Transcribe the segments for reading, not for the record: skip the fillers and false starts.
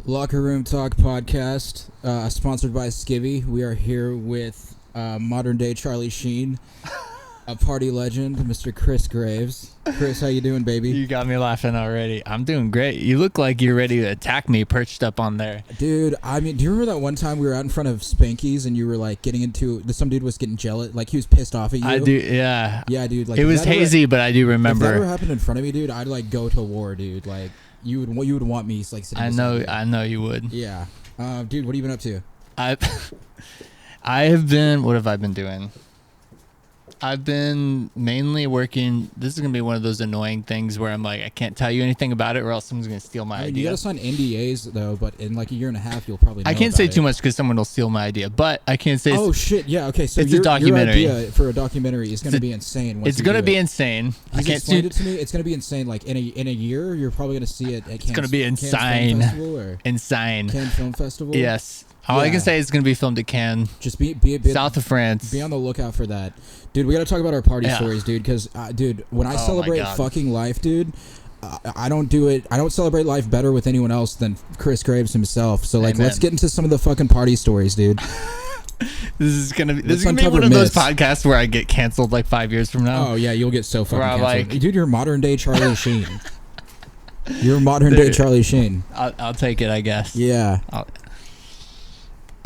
Locker Room Talk podcast, sponsored by Skivvy. We are here with modern day Charlie Sheen, a party legend, Mr. Chris Graves. Chris, how you doing, baby? You got me laughing already. I'm doing great. You look like you're ready to attack me, perched up on there. Dude, I mean, do you remember that one time we were out in front of Spanky's and you were like getting into, some dude was getting jealous, like he was pissed off at you? I do, yeah. Yeah, dude. Like, it was hazy, but I do remember. If that ever happened in front of me, dude, I'd like go to war, dude. Like, you would want me like sitting I know you would. Yeah. Dude, what have you been up to? I have been, what have I been doing? I've been mainly working. This is going to be one of those annoying things where I'm like, I can't tell you anything about it or else someone's going to steal my idea. You got to sign NDAs, though, but in like a year and a half, you'll probably know I can't say too much because someone will steal my idea, but I can't say... Oh, shit. Yeah, okay. So it's a documentary. Your idea for a documentary is going to be insane. It's going to be insane. I can't explain it to me. It's going to be insane. Like, in a year, you're probably going to see it at Cannes. It's going to be insane. Insane. Cannes Film Festival? Yes. All I can say is it's going to be filmed at Cannes. Just be south of France. Be on the lookout for that. Dude, we got to talk about our party stories, dude, because, dude, when I celebrate fucking life, dude, I don't celebrate life better with anyone else than Chris Graves himself. So, like, let's get into some of the fucking party stories, dude. This is gonna be one of those podcasts where I get canceled like 5 years from now. Oh, yeah, you'll get so fucking canceled. Like, dude, you're modern day Charlie Sheen. You're modern day Charlie Sheen. I'll take it, I guess. Yeah.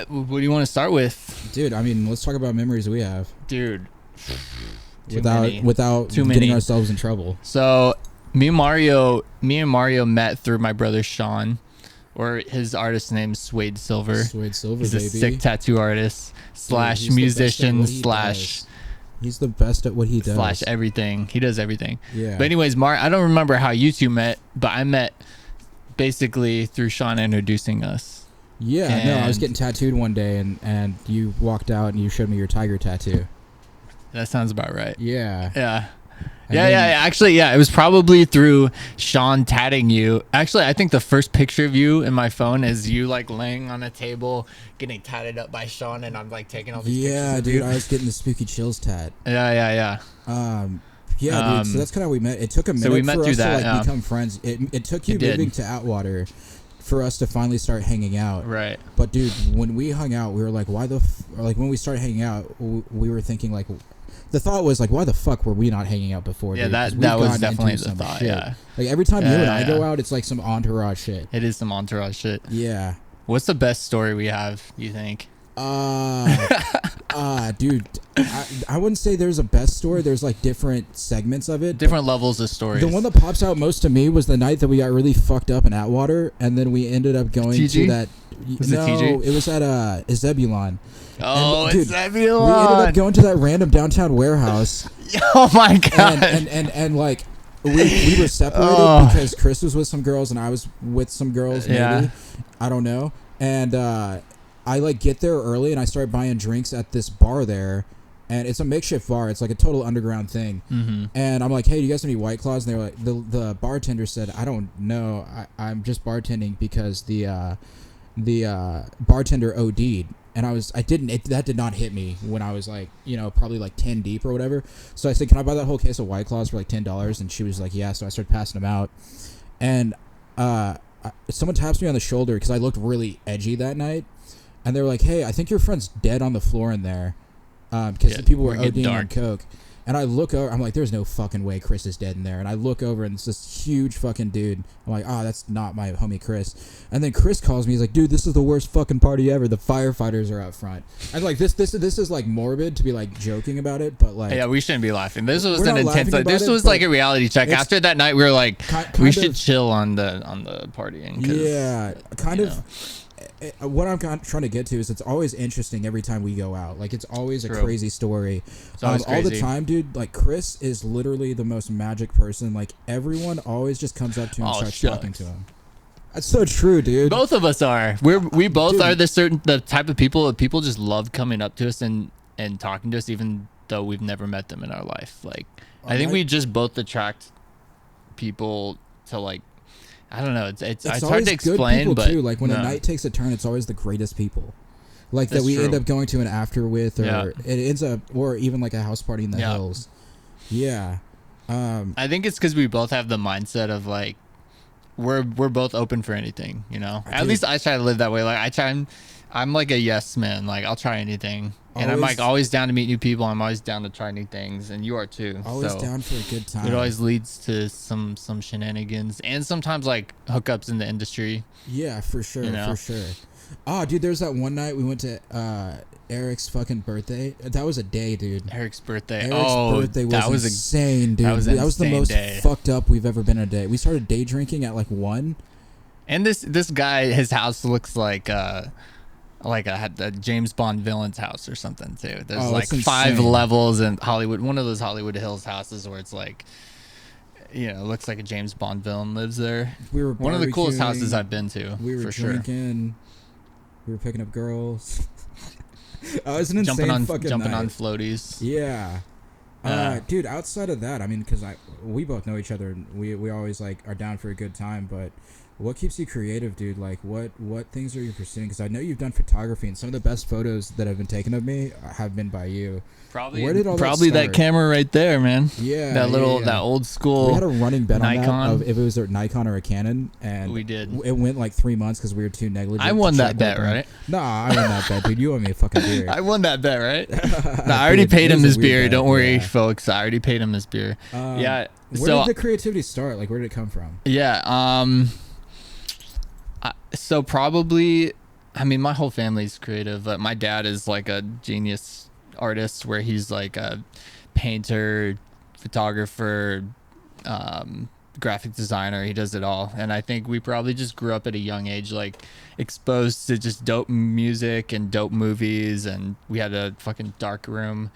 What do you want to start with? Dude, I mean, let's talk about memories we have. Dude. Without getting ourselves in trouble. So, me and Mario met through my brother Sean, or his artist name is Suede Silver. Suede Silver, He's baby. a sick tattoo artist slash musician slash... He's the best at what he does. Slash everything. He does everything. Yeah. But anyways, I don't remember how you two met, but I met basically through Sean introducing us. Yeah, no, I was getting tattooed one day, and you walked out and you showed me your tiger tattoo. That sounds about right. Yeah. Yeah. Actually, it was probably through Sean tatting you. Actually, I think the first picture of you in my phone is you like laying on a table, getting tatted up by Sean, and I'm like taking all these pictures. Yeah, dude, I was getting the spooky chills tat. Yeah. Dude, so that's kind of how we met. It took a minute for us to become friends. It took you moving to Atwater for us to finally start hanging out. Right. But dude, when we hung out, we were like, when we started hanging out, we were thinking like, the thought was like, why the fuck were we not hanging out before? Yeah, dude? that was definitely the thought. Shit. Yeah. Like every time you and I go out, it's like some entourage shit. It is some entourage shit. Yeah. What's the best story we have, you think? Dude, I wouldn't say there's a best story. There's like different segments of it. Different levels of stories. The one that pops out most to me was the night that we got really fucked up in Atwater, and then we ended up going to that. Was it TG? It was at Zebulon. Oh, and, dude, Zebulon. We ended up going to that random downtown warehouse. Oh my god. And like we were separated because Chris was with some girls and I was with some girls. Maybe. Yeah. I don't know. And I like get there early and I start buying drinks at this bar there, and it's a makeshift bar. It's like a total underground thing. Mm-hmm. And I'm like, hey, do you guys have any White Claws? And they were like, the bartender said, I don't know. I'm just bartending because the bartender OD'd. And that did not hit me when I was like, probably like 10 deep or whatever. So I said, can I buy that whole case of White Claws for like $10? And she was like, yeah. So I started passing them out. And someone taps me on the shoulder because I looked really edgy that night. And they were like, hey, I think your friend's dead on the floor in there. Because the people were ODing on coke. And I look over, I'm like, there's no fucking way Chris is dead in there. And I look over and it's this huge fucking dude. I'm like, that's not my homie Chris. And then Chris calls me, he's like, dude, this is the worst fucking party ever. The firefighters are out front. I'm like, this is like morbid to be like joking about it, but like, yeah, we shouldn't be laughing. This was an intense. This was like a reality check. After that night, we were like, we should chill on the partying. Yeah, kind of. What I'm trying to get to is it's always interesting every time we go out. Like, it's always a crazy story. It's always crazy. All the time, dude. Like, Chris is literally the most magic person. Like, everyone always just comes up to him and starts talking to him. That's so true, dude. Both of us are. We both are the type of people that people just love coming up to us and talking to us, even though we've never met them in our life. Like, I think we just both attract people to, like, I don't know. It's hard to explain, but too. Like when a night takes a turn, it's always the greatest people. Like that we end up going to an after with, or it ends up, or even like a house party in the hills. Yeah. I think it's because we both have the mindset of like, we're both open for anything, you know. At least I try to live that way. Like I'm like a yes man. Like I'll try anything, and I'm like always down to meet new people. I'm always down to try new things, and you are too. Always down for a good time. It always leads to some shenanigans, and sometimes like hookups in the industry. Yeah, for sure, for sure. Oh, dude, there's that one night we went to Eric's fucking birthday. That was a day, dude. Eric's birthday. Eric's birthday was insane, dude. That was the most fucked up we've ever been a day. We started day drinking at like 1. And this guy, his house looks like a James Bond villain's house or something too. There's like 5 levels in Hollywood. One of those Hollywood Hills houses where it's like, you know, looks like a James Bond villain lives there. We were one of the coolest houses I've been to. We were for drinking. Sure. We were picking up girls. It was an insane jumping night. on floaties. Yeah. Dude, outside of that, I mean, because we both know each other, and we always like are down for a good time. But what keeps you creative, dude? Like, what things are you pursuing? Because I know you've done photography, and some of the best photos that have been taken of me have been by you. Where did all that camera right there, man? Yeah, that old school. We had a running bet Nikon. on that of if it was a Nikon or a Canon, and we did. It went like 3 months because we were too negligent. I won that bet, right? Nah, I won that bet, dude. You owe me a fucking beer. I won that bet, right? I already paid him his beer. Don't worry, folks. I already paid him his beer. Where did the creativity start? Like, where did it come from? Yeah. So probably, I mean, my whole family's creative. My dad is like a genius artist where he's like a painter, photographer, graphic designer. He does it all. And I think we probably just grew up at a young age, like exposed to just dope music and dope movies. And we had a fucking dark room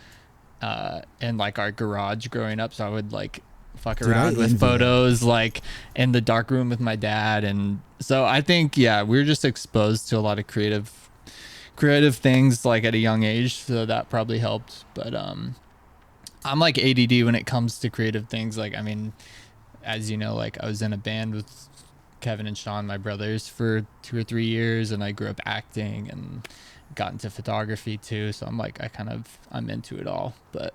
in like our garage growing up. So I would like fuck around with photos like in the dark room with my dad. And so I think, yeah, we were just exposed to a lot of creative things like at a young age, so that probably helped. But I'm like ADD when it comes to creative things. Like, I mean, as you know, like I was in a band with Kevin and Sean, my brothers, for 2 or 3 years, and I grew up acting and got into photography too. So I'm like, I'm into it all. But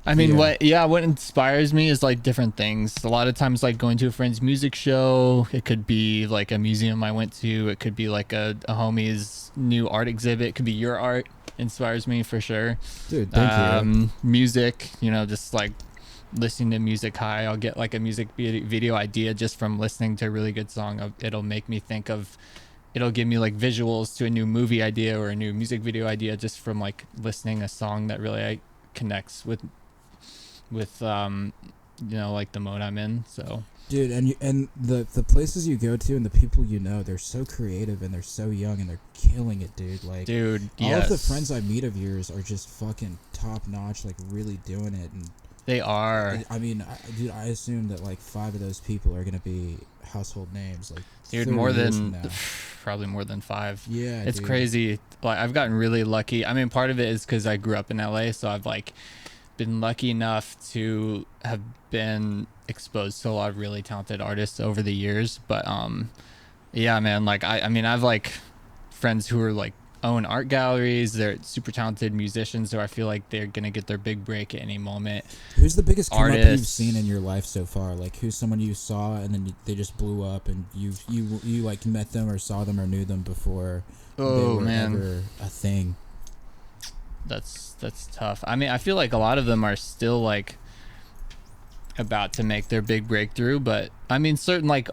I mean, what inspires me is like different things. A lot of times, like going to a friend's music show. It could be like a museum I went to. It could be like a homie's new art exhibit. It could be your art inspires me for sure. Dude, thank you. Music, you know, just like listening to music high. I'll get like a music video idea just from listening to a really good song. It'll make me think of, it'll give me like visuals to a new movie idea or a new music video idea just from like listening a song that really connects with you know, like the mode I'm in. So dude, and the places you go to and the people you know, they're so creative and they're so young and they're killing it, dude. Like, dude, all of the friends I meet of yours are just fucking top notch, like really doing it. And they are. I mean, dude, I assume that like 5 of those people are gonna be household names. Like, dude, probably more than 5. Yeah, it's dude. Crazy. Like, I've gotten really lucky. I mean, part of it is because I grew up in LA, so I've like been lucky enough to have been exposed to a lot of really talented artists over the years. But yeah, man, like I mean, I've like friends who are like own art galleries. They're super talented musicians, so I feel like they're gonna get their big break at any moment. Who's the biggest come up you've seen in your life so far? Like, who's someone you saw and then they just blew up, and you like met them or saw them or knew them before they were ever a thing? That's tough. I mean, I feel like a lot of them are still like about to make their big breakthrough, but I mean, certain like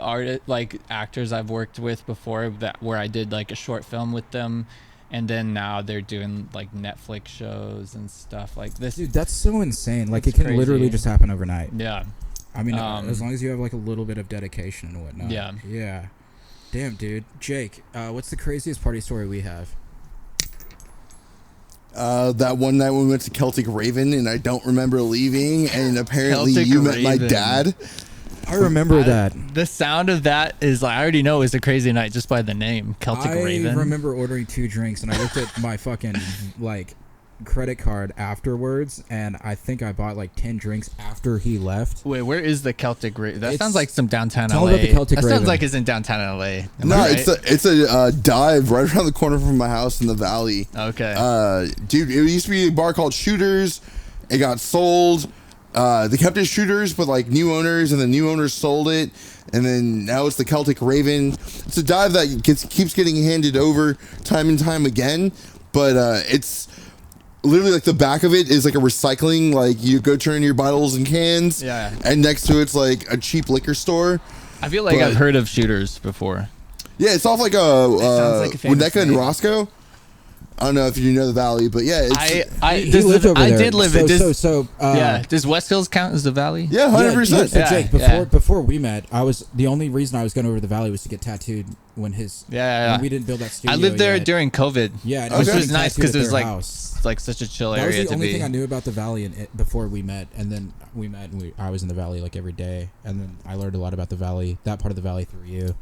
actors I've worked with before where I did like a short film with them, and then now they're doing like Netflix shows and stuff like this. Dude, that's so insane. Like, it can literally just happen overnight. Yeah. I mean, as long as you have like a little bit of dedication and whatnot. Yeah. Yeah. Damn, dude. Jake, what's the craziest party story we have? That one night when we went to Celtic Raven and I don't remember leaving, and apparently you met my dad. I remember that. The sound of that is like, I already know it's a crazy night just by the name, Celtic Raven. I remember ordering 2 drinks and I looked at my fucking like credit card afterwards, and I think I bought like 10 drinks after he left. Wait, where is the Celtic Raven? That sounds like some downtown tell LA. Me about the Celtic Raven. Sounds like it's in downtown LA. No, it's a dive right around the corner from my house in the valley. Okay. Dude, it used to be a bar called Shooters. It got sold. they kept it Shooters, but like new owners, and the new owners sold it, and then now it's the Celtic Raven. It's a dive that keeps getting handed over time and time again, but it's literally like the back of it is like a recycling, like you go turn your bottles and cans, and next to it's like a cheap liquor store. I feel like I've heard of Shooters before. Yeah, it's off like Winnetka and Roscoe. I don't know if you know the valley, but yeah, he lived over there. I did live it. Yeah. Does West Hills count as the valley? Yeah, 100%. So Jake, before we met, the only reason I was going over the valley was to get tattooed when when we didn't build that studio. I lived there yet. during COVID. Yeah, which was nice because it was like such a chill area to be. That was the only thing I knew about the valley before we met, and then we met and I was in the valley like every day, and then I learned a lot about the valley, that part of the valley through you.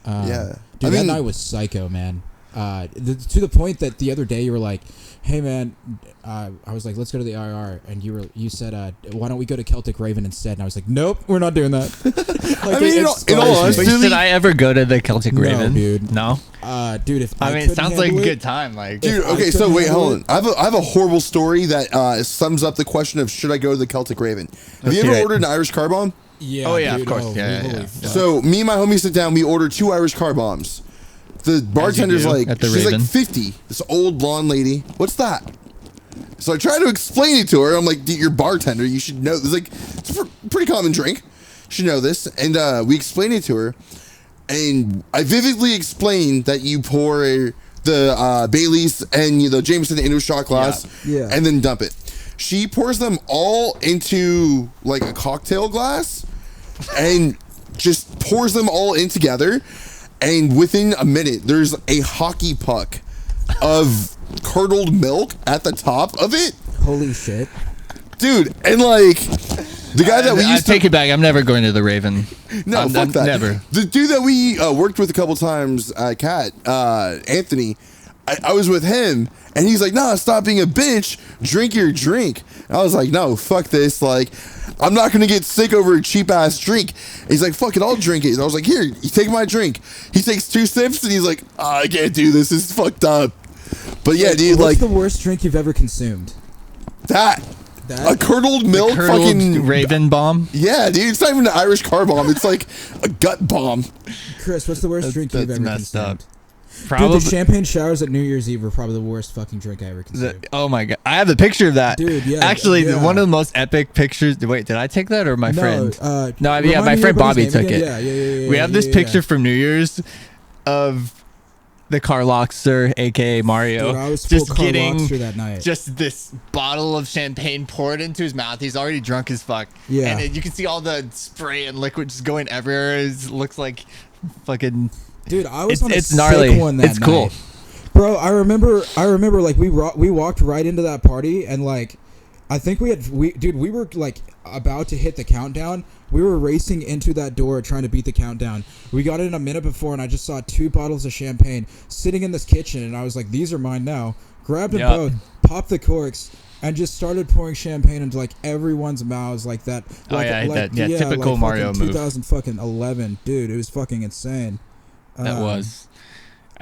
Dude, that night was psycho, man. To the point that the other day you were like, "Hey, man," I was like, "Let's go to the IR," and you said, "Why don't we go to Celtic Raven instead?" And I was like, "Nope, we're not doing that." Like, I mean, in all honesty, should I ever go to the Celtic Raven? Dude. No, dude. If I mean, it sounds like a good time. Like, dude. Okay, so wait, hold on. I have a horrible story that sums up the question of should I go to the Celtic Raven. Have you ever ordered an Irish car bomb? Yeah. Oh yeah, dude, of course. Yeah. So me and my homie sit down. We order 2 Irish car bombs. The bartender's like, she's like 50. This old blonde lady. What's that? So I try to explain it to her. I'm like, dude, you're a bartender. You should know. It's a pretty common drink. You should know this. And we explained it to her. And I vividly explained that you pour the Baileys and the Jameson into a shot glass and then dump it. She pours them all into like a cocktail glass and just pours them all in together. And within a minute, there's a hockey puck of curdled milk at the top of it. Holy shit. Dude, and like, the guy that we used to... take it back. I'm never going to the Raven. No, fuck that. Never. The dude that we worked with a couple times, Anthony, I was with him, and he's like, "Nah, stop being a bitch. Drink your drink." And I was like, "No, fuck this. Like, I'm not gonna get sick over a cheap ass drink." And he's like, "Fuck it, I'll drink it." And I was like, "Here, you take my drink." He takes 2 sips, and he's like, "I can't do this. This is fucked up." But yeah, dude, what's the worst drink you've ever consumed? That? A curdled milk fucking Raven bomb? Yeah, dude. It's not even an Irish car bomb. It's like a gut bomb. Chris, what's the worst drink you've ever consumed? Up. Probably. Dude, the champagne showers at New Year's Eve were probably the worst fucking drink I ever consumed. Oh my god, I have a picture of that. Dude, yeah. Actually, one of the most epic pictures. Wait, did I take that or my friend? No, yeah, my friend Bobby took it. Yeah. We have this picture from New Year's of the Carloxer, aka Mario, dude, I was just full getting that night. just this bottle of champagne poured into his mouth. He's already drunk as fuck. Yeah, and you can see all the spray and liquid just going everywhere. It looks like fucking. Dude, I was on a it's sick gnarly. one that it's night. Cool. Bro, I remember like we walked right into that party, and like I think we were like about to hit the countdown. We were racing into that door trying to beat the countdown. We got in a minute before, and I just saw 2 bottles of champagne sitting in this kitchen, and I was like, "These are mine now." Grabbed them both, popped the corks, and just started pouring champagne into like everyone's mouths like that. Typical like Mario move. 2011, dude, it was fucking insane. That was.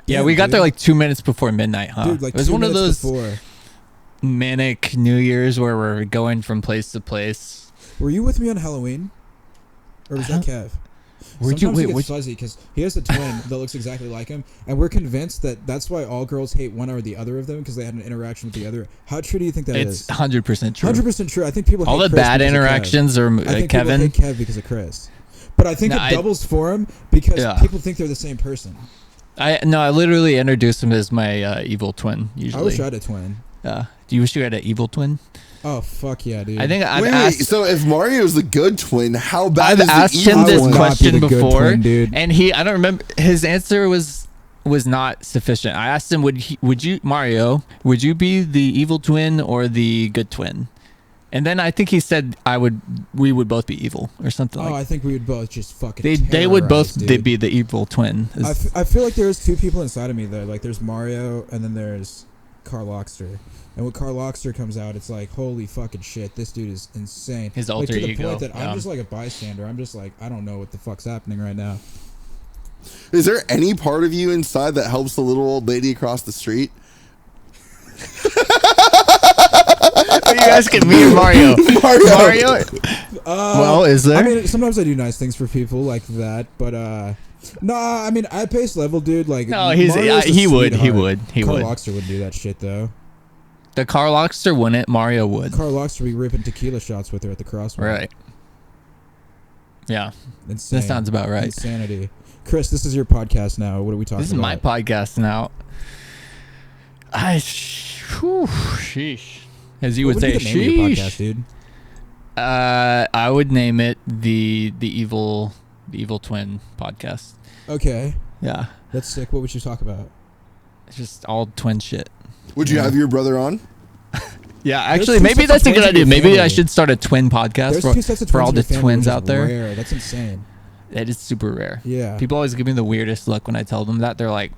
Yeah, we got there like 2 minutes before midnight, huh? Dude, like it was one of those before. manic New Year's where we're going from place to place. Were you with me on Halloween? Or was that Kev? Sometimes it gets fuzzy because he has a twin that looks exactly like him, and we're convinced that that's why all girls hate one or the other of them because they had an interaction with the other. How true do you think that is? It's 100% true. 100% true. I think people all hate the Chris bad interactions are I think Kevin. People hate Kev because of Chris, but I think it doubles for him because people think they're the same person. I literally introduced him as my evil twin. Usually, I wish I had a twin. Do you wish you had an evil twin? Oh fuck yeah, dude! I think I've asked. So if Mario's the good twin, how bad is the evil twin? I've asked him this question before, twin, dude. and I don't remember. His answer was not sufficient. I asked him, would you would you be the evil twin or the good twin? And then I think he said we would both be evil or something. I think we would both just fucking. They would both be the evil twin. I feel like there's 2 people inside of me though. Like there's Mario and then there's Karl Loxter. And when Karl Loxter comes out, it's like, holy fucking shit, this dude is insane. His alter ego. To the point that I'm just like a bystander. I'm just like, I don't know what the fuck's happening right now. Is there any part of you inside that helps the little old lady across the street? asking me or Mario? Mario. Well, is there? I mean, sometimes I do nice things for people like that, but no, I mean, at pace level, dude. Like, no, he would. Karl Loxter wouldn't do that shit though. The Karl Loxter wouldn't. Mario would. Karl Loxter would be ripping tequila shots with her at the crosswalk. Right. Yeah. Insane. That sounds about right. Insanity. Chris, this is your podcast now. What are we talking about? This is my podcast now. Sheesh. As you would say, sheesh. Name of your podcast, dude? I would name it the evil twin podcast. Okay. Yeah. That's sick. What would you talk about? It's just all twin shit. Would you have your brother on? Yeah, actually, maybe that's a good idea. Maybe I should start a twin podcast for all the twins out there. Rare. That's insane. It is super rare. Yeah. People always give me the weirdest look when I tell them that. They're like,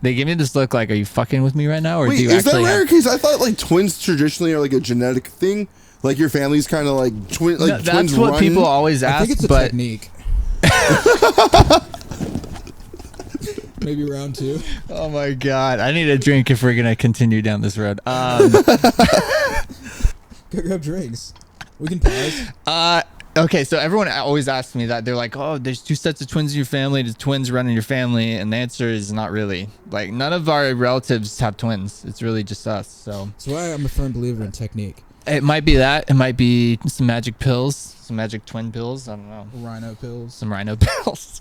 they give me this look like, are you fucking with me right now? Or wait, do you is actually that rare? Because I thought like twins traditionally are like a genetic thing. Like your family's kind of like twin. Like no, that's what people always ask. I think it's a but technique. Maybe round 2. Oh my god, I need a drink if we're gonna continue down this road. Go grab drinks. We can pause. Okay, so everyone always asks me that. They're like, oh, there's 2 sets of twins in your family. Does twins run in your family? And the answer is not really. Like, none of our relatives have twins. It's really just us. So that's why I'm a firm believer in technique. It might be that. It might be some magic pills, some magic twin pills. I don't know. Rhino pills. Some rhino pills.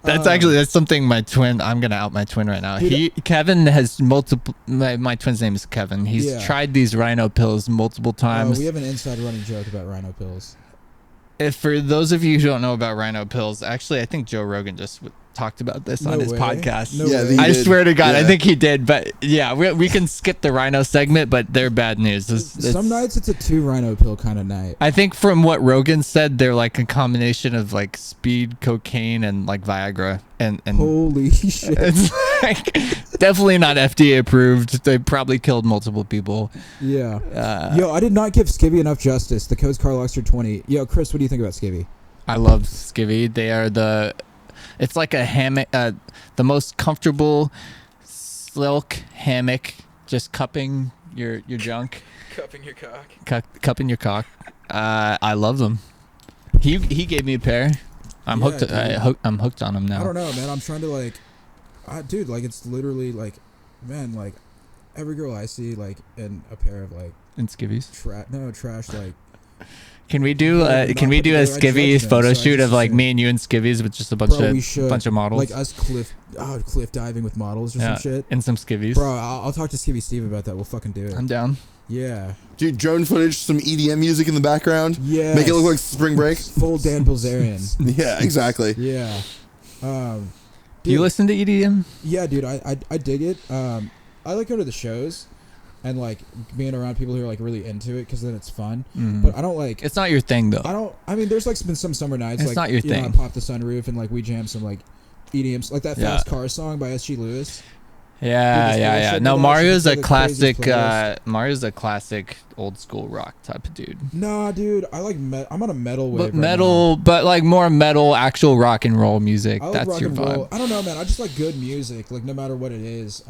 That's something my twin. I'm gonna out my twin right now. Kevin has multiple. My twin's name is Kevin. He's tried these rhino pills multiple times. We have an inside running joke about rhino pills. If for those of you who don't know about rhino pills, actually, I think Joe Rogan just talked about this on his podcast. I swear to God, I think he did. But yeah, we can skip the rhino segment, but they're bad news. Some nights it's a 2 rhino pill kind of night. I think from what Rogan said, they're like a combination of like speed, cocaine, and like Viagra. And holy shit. It's like definitely not FDA approved. They probably killed multiple people. Yeah. Yo, I did not give Skivvy enough justice. The code's Karl Loxter 20. Yo, Chris, what do you think about Skivvy? I love Skivvy. They are it's like a hammock, the most comfortable silk hammock, just cupping your junk. Cupping your cock. Cupping your cock. I love them. He gave me a pair. I'm hooked. I'm hooked on them now. I don't know, man. I'm trying to dude, like it's literally like, man, like every girl I see like in a pair of like in skivvies. Trash like. Can we do a Skivvies photo shoot of like me and you and Skivvies with just a bunch of models? Like us cliff diving with models or some shit. And some Skivvies. Bro, I'll talk to Skivvy Steve about that. We'll fucking do it. I'm down. Yeah. Dude, drone footage, some EDM music in the background. Yeah. Make it look like spring break. Full Dan Bilzerian. Yeah, exactly. Yeah. Do you listen to EDM? Yeah, dude. I dig it. I like going to the shows. And like being around people who are like really into it because then it's fun. But I don't like. It's not your thing though. I mean, there's like been some summer nights. It's like, not your thing. I pop the sunroof and like we jam some like EDMs, like that Fast Car song by S.G. Lewis. Yeah. No, Mario's a classic. Mario's a classic old school rock type of dude. Nah, dude, I like I'm on a metal wave. But like more metal, actual rock and roll music. That's your vibe. I don't know, man. I just like good music, like no matter what it is.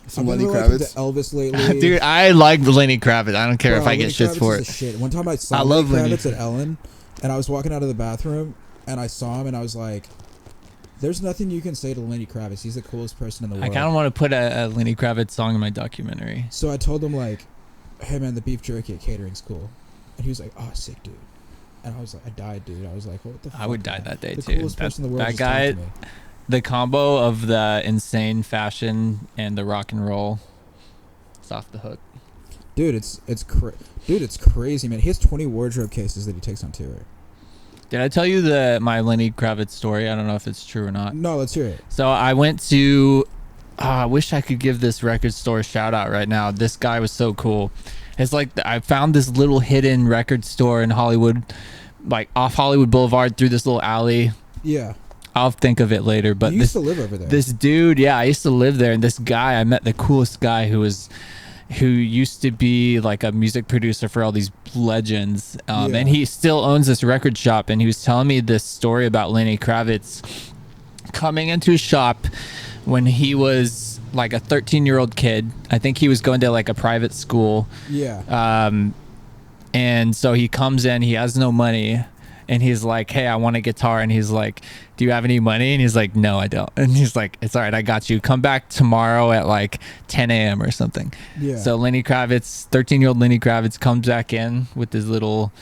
Some Lenny Kravitz, Elvis lately. Dude, I like Lenny Kravitz. I don't care if I get shit for it. Shit. One time I saw Lenny Kravitz at Ellen, and I was walking out of the bathroom, and I saw him, and I was like. There's nothing you can say to Lenny Kravitz. He's the coolest person in the world. I kind of want to put a Lenny Kravitz song in my documentary. So I told him, like, hey, man, the beef jerky at catering's cool. And he was like, oh, sick, dude. And I was like, I died, dude. I was like, what the fuck? I would die that day, the too. Coolest person in the world that guy, the combo of the insane fashion and the rock and roll, it's off the hook. Dude, it's crazy, man. He has 20 wardrobe cases that he takes on tour. Did I tell you my Lenny Kravitz story? I don't know if it's true or not. No, let's hear it. So I went to, I wish I could give this record store a shout out right now. This guy was so cool. It's like I found this little hidden record store in Hollywood, like off Hollywood Boulevard through this little alley. Yeah. I'll think of it later. But you used to live over there. This dude, yeah, I used to live there. And this guy, I met the coolest guy who used to be like a music producer for all these legends. And he still owns this record shop. And he was telling me this story about Lenny Kravitz coming into his shop when he was like a 13-year-old kid. I think he was going to like a private school. Yeah. And so he comes in, he has no money, and he's like, hey, I want a guitar. And he's like, do you have any money? And he's like, no, I don't. And he's like, it's all right, I got you. Come back tomorrow at like 10 a.m. or something. Yeah. So Lenny Kravitz, 13-year-old Lenny Kravitz comes back in with his little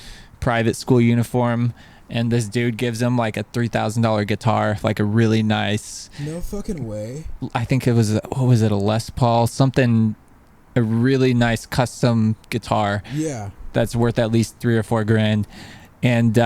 private school uniform. And this dude gives him like a $3,000 guitar, like a really nice. No fucking way. I think it was, what was it, a Les Paul? Something, a really nice custom guitar. Yeah. That's worth at least $3 or $4 grand. And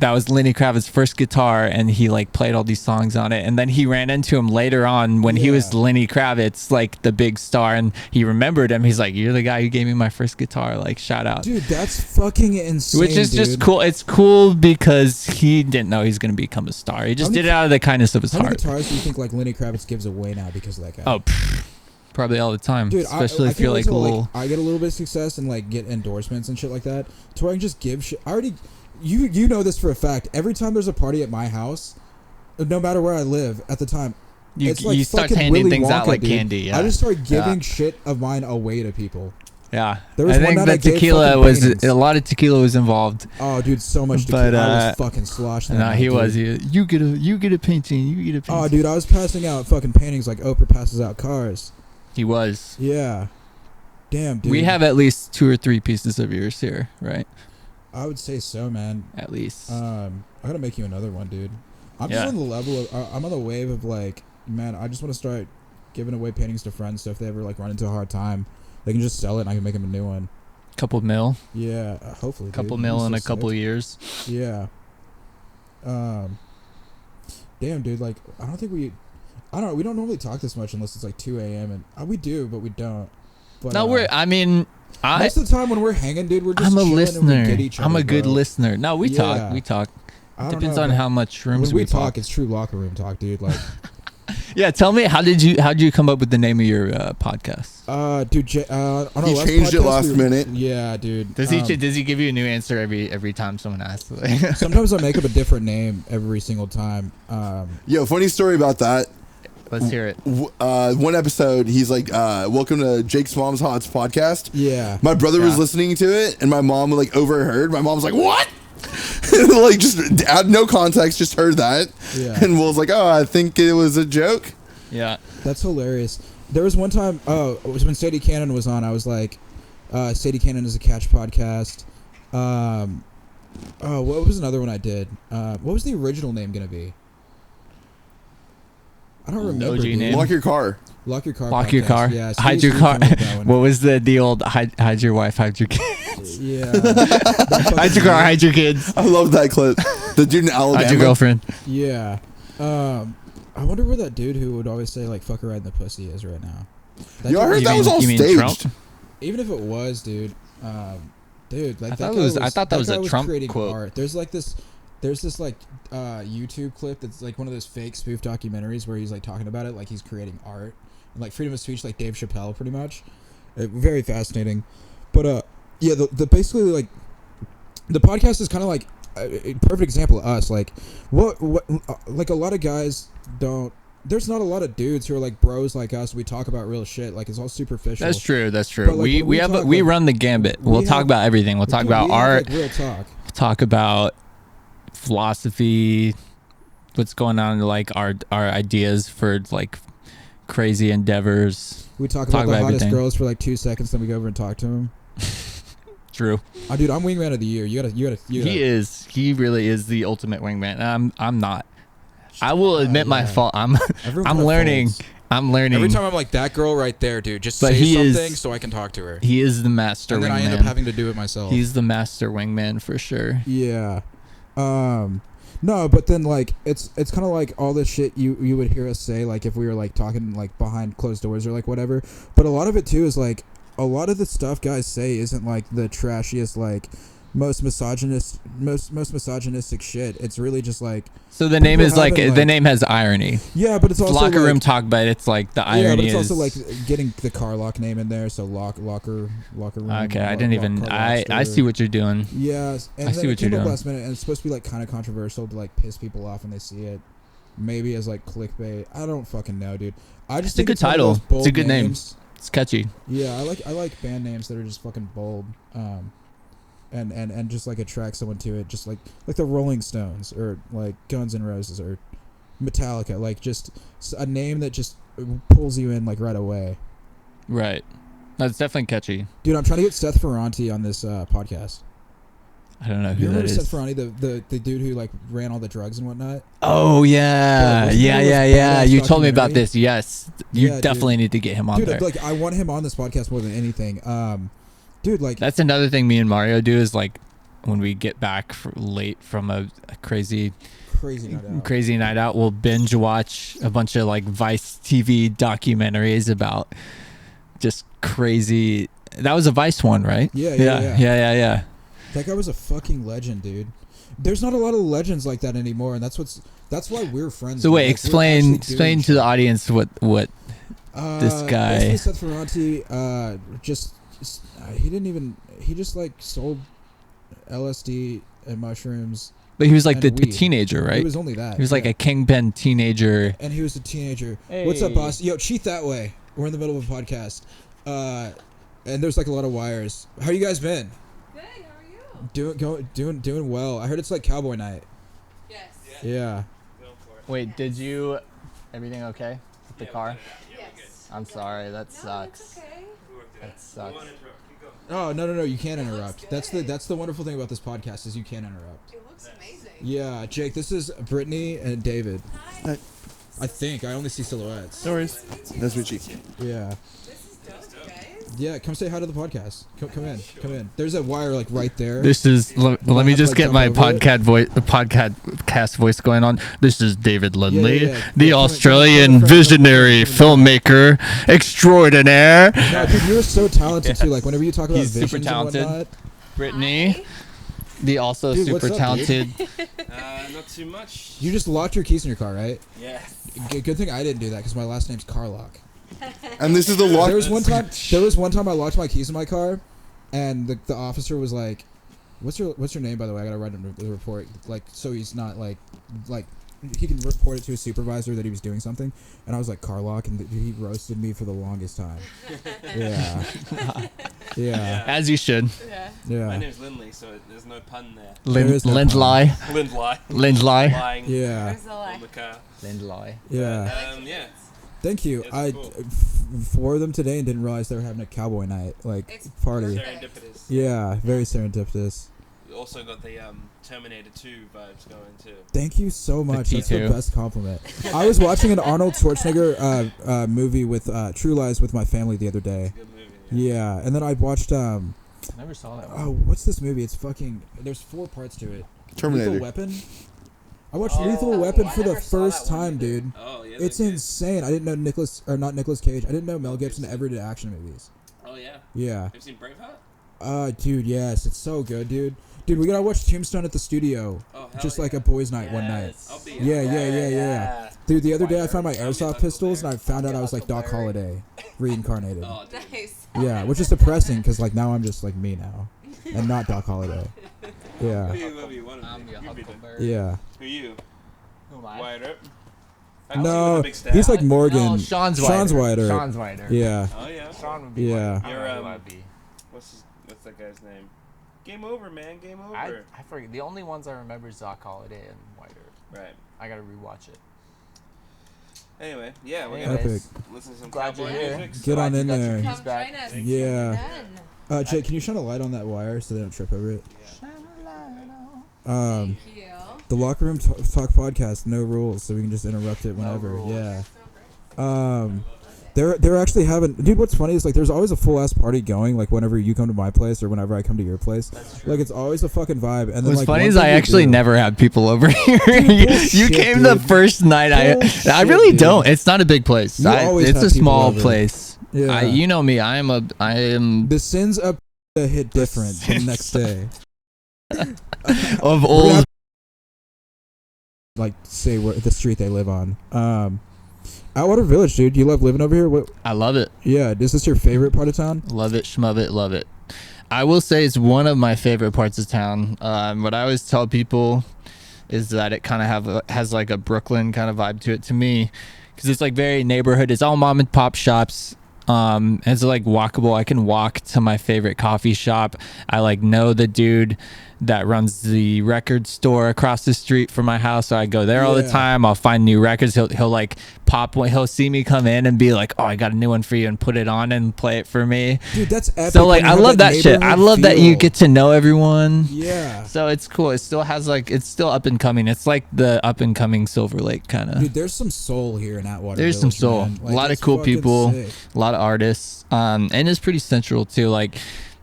that was Lenny Kravitz's first guitar, and he like played all these songs on it. And then he ran into him later on when he was Lenny Kravitz, like the big star, and he remembered him. He's like, you're the guy who gave me my first guitar, like shout out. Dude, that's fucking insane. Which is just cool. It's cool because he didn't know he's gonna become a star. He just did it out of the kindness of his heart. How many guitars do you think like Lenny Kravitz gives away now because of that guy? Oh, probably all the time. Dude, especially if you're like I get a little bit of success and like get endorsements and shit like that, to where I can just give shit. I already, you know this for a fact. Every time there's a party at my house, no matter where I live at the time, it's like you start fucking handing Willy things out Wonka, like dude. candy. Yeah. I just started giving shit of mine away to people. Yeah, There was I think the tequila was a lot of tequila was involved. Oh, dude, so much tequila. But, I was fucking sloshed. No, he was. You get a painting. You get a painting. Oh, dude, I was passing out fucking paintings like Oprah passes out cars. He was. Yeah. Damn, dude. We have at least 2 or 3 pieces of yours here, right? I would say so, man. At least. I gotta make you another one, dude. I'm just on the level of. I'm on the wave of like, man. I just want to start giving away paintings to friends, so if they ever like run into a hard time, they can just sell it and I can make them a new one. Couple mil. Yeah, hopefully. Couple dude. mil in a couple years. Yeah. Damn, dude. Like, I don't know. We don't normally talk this much unless it's like 2 a.m. and we do, but we don't. But, No, I mean, most of the time when we're hanging, dude, we're just. I'm a chilling listener. And we get each other, I'm a good bro. listener. No, we talk. We talk. Depends on how much rooms when we talk. talk. It's true locker room talk, dude. Like. Yeah, tell me how did you come up with the name of your podcast? Dude, he changed it last minute. Yeah, dude. Does he give you a new answer every time someone asks? Sometimes I make up a different name every single time. Yo, funny story about that. Let's hear it. One episode, he's like, "Welcome to Jake's Mom's Hots podcast." Yeah. My brother was listening to it, and my mom like overheard. My mom's like, "What?" Like just add no context, just heard that. Yeah. And Will's like, "Oh, I think it was a joke." Yeah. That's hilarious. There was one time, it was when Sadie Cannon was on. I was like, Sadie Cannon is a catch podcast. What was another one I did? What was the original name gonna be? I don't remember. OG name. Lock your car. Lock your car. Lock podcast. your car. Yeah, hide your car. What was the old hide your wife, hide your kids? Yeah. Hide your car, hide your kids. I love that clip. The dude in Alabama. Hide your girlfriend. Yeah. I wonder where that dude who would always say like "fuck her right in the pussy" is right now. Yo, I heard that was all staged. Trump? Even if it was, dude. Dude, like I thought that was a Trump quote. Art. There's this like YouTube clip that's like one of those fake spoof documentaries where he's like talking about it like he's creating art and like freedom of speech, like Dave Chappelle, pretty much. Very fascinating. But yeah, the basically like the podcast is kind of like a perfect example of us. Like what like a lot of guys don't. There's not a lot of dudes who are like bros like us. We talk about real shit. Like it's all superficial. That's true. But, like, we run the gambit. We'll talk about everything. We'll talk about art. Like, real talk. Talk about philosophy. What's going on? Like our ideas for like crazy endeavors. We talk about the hottest everything. girls for like 2 seconds, then we go over and talk to them. True. Oh, dude, I'm wingman of the year. You gotta. He is. He really is the ultimate wingman. I'm not. I will admit my fault. I'm learning. Folds. I'm learning. Every time I'm like, that girl right there, dude, just But say something so I can talk to her. He is the master and then wingman. I end up having to do it myself. He's the master wingman for sure. Yeah. No, but then like it's kind of like all the shit you would hear us say like if we were like talking like behind closed doors or like whatever. But a lot of it too is like a lot of the stuff guys say isn't like the trashiest like most misogynistic shit. It's really just like so the name is like the name has irony. Yeah, but it's also locker like, room talk, but it's like the irony. Yeah, but it's is also like getting the car lock name in there. So locker room. Okay, I didn't even. I see what you're doing. Yeah, and I then see what it came you're up doing. last minute, and it's supposed to be like kind of controversial to like piss people off when they see it. Maybe as like clickbait. I don't fucking know, dude. I just think it's a good title. It's a good name. names. It's catchy. Yeah, I like band names that are just fucking bold. and just like attract someone to it, just like the Rolling Stones or like Guns N' Roses or Metallica, like just a name that just pulls you in like right away. Right. That's definitely catchy. Dude, I'm trying to get Seth Ferranti on this podcast. I don't know who you that remember is. Seth Ferranti, the dude who like ran all the drugs and whatnot? Oh yeah, You told me about this. Yes, you definitely need to get him on there. Dude, like I want him on this podcast more than anything. Dude, like that's another thing me and Mario do is like when we get back late from a crazy night out, we'll binge watch a bunch of like Vice TV documentaries about just crazy. That was a Vice one, right? Yeah. That guy was a fucking legend, dude. There's not a lot of legends like that anymore, and that's why we're friends. So wait, explain to the audience what this guy. Basically Seth Ferranti, he just like sold LSD and mushrooms. But he was like the teenager, right? He was only that. He was like a kingpin teenager. And he was a teenager. Hey. What's up, boss? Yo, cheat that way. We're in the middle of a podcast. And there's like a lot of wires. How you guys been? Good. How are you? Doing well. I heard it's like cowboy night. Yes. Yeah. Wait, everything okay with the car? Yes. I'm sorry. That sucks. It's okay. That sucks. Oh no! You can't interrupt. That's the wonderful thing about this podcast is you can't interrupt. It looks amazing. Yeah, Jake. This is Brittany and David. Hi. I think I only see silhouettes. No worries. Nice to meet you. Yeah. This is dope, guys. Yeah, come say hi to the podcast. Come in. There's a wire like right there. This is. Let me just get my podcast voice going on. This is David Lindley, the Australian visionary filmmaker extraordinaire. No, dude, you're so talented too. Like whenever you talk about He's super visions talented. and whatnot. Brittany, the also Dude, super what's up, talented. Not too much. You just locked your keys in your car, right? Yes. Good thing I didn't do that because my last name's Carlock. And this is the lock. There was one time I locked my keys in my car, and the officer was like, "What's your name, by the way? I gotta write him the report, like so he's not like he can report it to his supervisor that he was doing something." And I was like, "Carlock," and he roasted me for the longest time. Yeah. As you should. Yeah. My name's Lindley, so there's no pun there. Lindley. Lindley. Lying Yeah. Where's the on lie? the car. Lindley. Yeah. Yeah. Thank you. It's I cool. for them today and didn't realize they were having a cowboy night It's party. perfect. Serendipitous. Yeah, very serendipitous. We also got the Terminator 2 vibes going too. Thank you so much. That's the T2. best compliment. I was watching an Arnold Schwarzenegger movie with True Lies with my family the other day. Good movie. Yeah, and then I watched Never saw that one. oh, what's this movie? It's fucking. There's 4 parts to it. Terminator. Lethal Weapon. I watched Lethal Weapon for the never saw first that one time, dude. Oh yeah. It's they're good. insane. I didn't know not Nicolas Cage. I didn't know Mel Gibson ever did action movies. Oh yeah. Yeah. Have you seen Braveheart? Dude, yes, it's so good, dude. Dude, we gotta watch Tombstone at the studio. Oh hell Just yeah. like a boys' night one night. I'll be Yeah. Dude, the other day I found my I'll be airsoft Uncle pistols and Larry. I found out I was like Doc Holliday, reincarnated. Oh, dude. Nice. Yeah, which is depressing because like now I'm just like me now, and not Doc Holliday. Yeah, Who you want to I'm be? your You be the- Huckleberry. yeah. Who you? Who am I? Wyatt Earp? I can see you with No, a big staff. he's like Morgan. No, Sean's whiter. Sean's whiter. Yeah. Oh yeah. Sean would be Yeah. whiter. You're, I don't know who I'd be. What's that guy's name? Game over, man. Game over. I forget. The only ones I remember is Doc Holliday and Whiter. Right. I gotta rewatch it. Anyway, yeah, we're Anyways, gonna Epic. listen to some Glad cowboy you're here. music. Get on in you got your there. keys Come back. join us. Yeah. Done. Jake, can you shine a light on that wire so they don't trip over it? Yeah. Um, Thank you. the Locker Room Talk podcast, no rules, so we can just interrupt it whenever. rules. Yeah. So great. They're actually having, dude, what's funny is like there's always a full ass party going like whenever you come to my place or whenever I come to your place. That's true. Like it's always a fucking vibe. And then What's like funny one is thing I we actually do- never have people over here. you bullshit, came the dude. first night. I Bullshit, really dude. don't. It's not a big place. You always It's have a people small over. place. Yeah. You know me. I am The sins up hit different the next day. of old. Like say where the street they live on. Atwater Village, dude. You love living over here? What? I love it. Yeah. Is this your favorite part of town? Love it, schmove it, love it. I will say it's one of my favorite parts of town. What I always tell people is that it kind of has like a Brooklyn kind of vibe to it to me, because it's like very neighborhood. It's all mom and pop shops. It's like walkable. I can walk to my favorite coffee shop. I like know the dude that runs the record store across the street from my house, so I go there all the time. I'll find new records. He'll like pop when he'll see me come in and be like, "Oh, I got a new one for you," and put it on and play it for me. Dude, that's epic. So like, I love that shit. I love that you get to know everyone. Yeah. So it's cool. It still has like, it's still up and coming. It's like the up and coming Silver Lake kind of. Dude, there's some soul here in Atwater. There's some soul. Like, a lot of cool people. Sick. A lot of artists. And it's pretty central too. Like,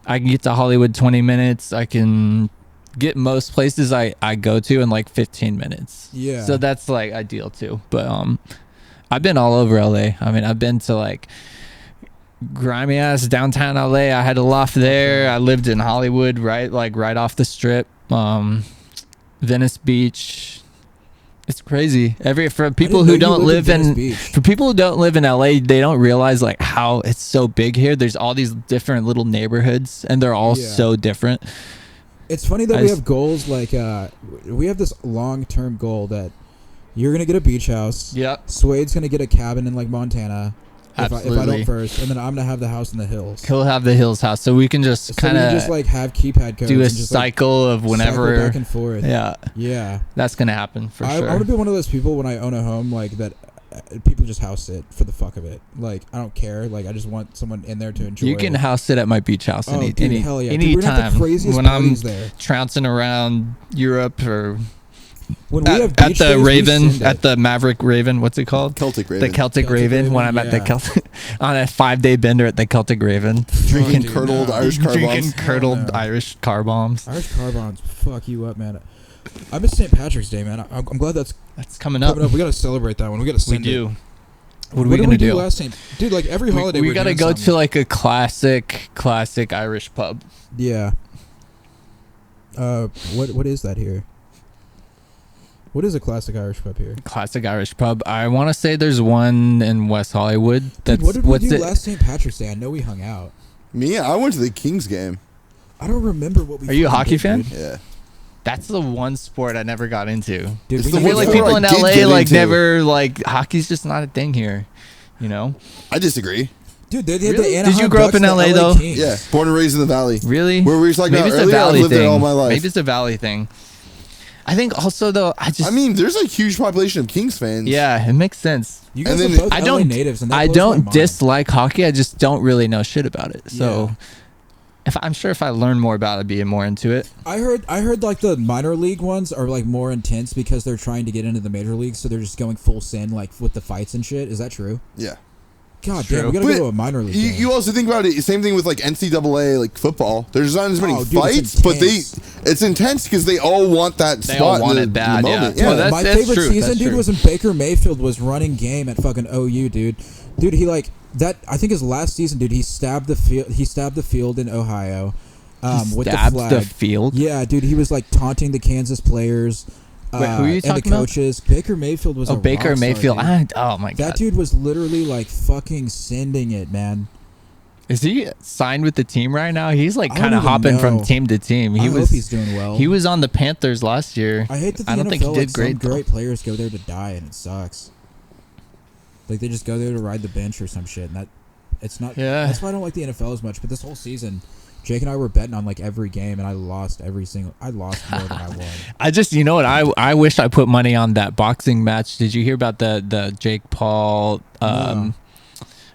I can get to Hollywood 20 minutes. I can get most places I go to in like 15 minutes. Yeah. So that's like ideal too. But I've been all over LA. I mean, I've been to like grimy ass downtown LA. I had a loft there. I lived in Hollywood, right off the strip. Venice Beach. It's crazy. For people who don't live in LA, they don't realize like how it's so big here. There's all these different little neighborhoods, and they're all so different. It's funny that we have goals like we have this long-term goal that you're gonna get a beach house. Yep. Swade's gonna get a cabin in like Montana. Absolutely. If I don't first, and then I'm gonna have the house in the hills. He'll have the hills house, so we can just kind of just like have keypad codes. Do a and just, cycle like, of whenever back and forth. Yeah. That's gonna happen for sure. I want to be one of those people when I own a home like that. People just house sit for the fuck of it. Like I don't care. Like I just want someone in there to enjoy. You can house sit at my beach house any hell yeah. anytime when I'm there. trouncing around Europe or when we have at the Raven, at the Maverick Raven. What's it called? Celtic Raven. The Celtic Raven. When I'm at the Celtic on a 5-day bender at the Celtic Raven, drinking curdled Irish car bombs. Irish car bombs. Irish car bombs fuck you up, man. I miss St. Patrick's Day, man. I'm glad that's coming up. We gotta celebrate that one. We gotta send We do. it. What are we gonna do? Last time? Dude, like every holiday we gotta go to like a classic Irish pub. Yeah. What is that here? What is a classic Irish pub here? Classic Irish pub. I want to say there's one in West Hollywood. Dude, what did we do last St. Patrick's Day? I know we hung out. Me? I went to the Kings game. I don't remember what we. Are you a hockey fan? Dude. Yeah. That's the one sport I never got into. Dude, I feel like people in LA like never like hockey's just not a thing here. You know. I disagree. Dude, they had really? the Anaheim Did you grow up in LA though? Kings. Yeah, born and raised in the Valley. Really? Where we were talking Maybe about it's earlier, a Valley I lived thing. there all my life. Maybe it's a Valley thing. I think also though, I mean, there's a huge population of Kings fans. Yeah, it makes sense. You guys are both LA natives, and that blows my mind. Dislike hockey. I just don't really know shit about it. So, I'm sure if I learn more about it, I'd be more into it. I heard like the minor league ones are like more intense because they're trying to get into the major leagues, so they're just going full sin like with the fights and shit. Is that true? Yeah. God damn, we gotta go to a minor league. You also think about it. Same thing with like NCAA, like football. There's not as many fights, but it's intense because they all want that spot. They all want it bad. Yeah. My favorite season, dude, was when Baker Mayfield was running game at fucking OU, dude. Dude, he like that. I think his last season, dude, he stabbed the field. He stabbed the field in Ohio. With the flag. The field. Yeah, dude, he was like taunting the Kansas players. Wait, who are you talking and the coaches. about? Baker Mayfield was Baker Mayfield. Oh my god. That dude was literally like fucking sending it, man. Is he signed with the team right now? He's like kind of hopping from team to team. I hope he's doing well. He was on the Panthers last year. I hate that the I don't NFL, think he did like, great. Great players go there to die, and it sucks. Like they just go there to ride the bench or some shit, and that it's not. Yeah. That's why I don't like the NFL as much. But this whole season, Jake and I were betting on like every game, and I lost every single. I lost more than I won. I just, you know what? I wish I put money on that boxing match. Did you hear about the Jake Paul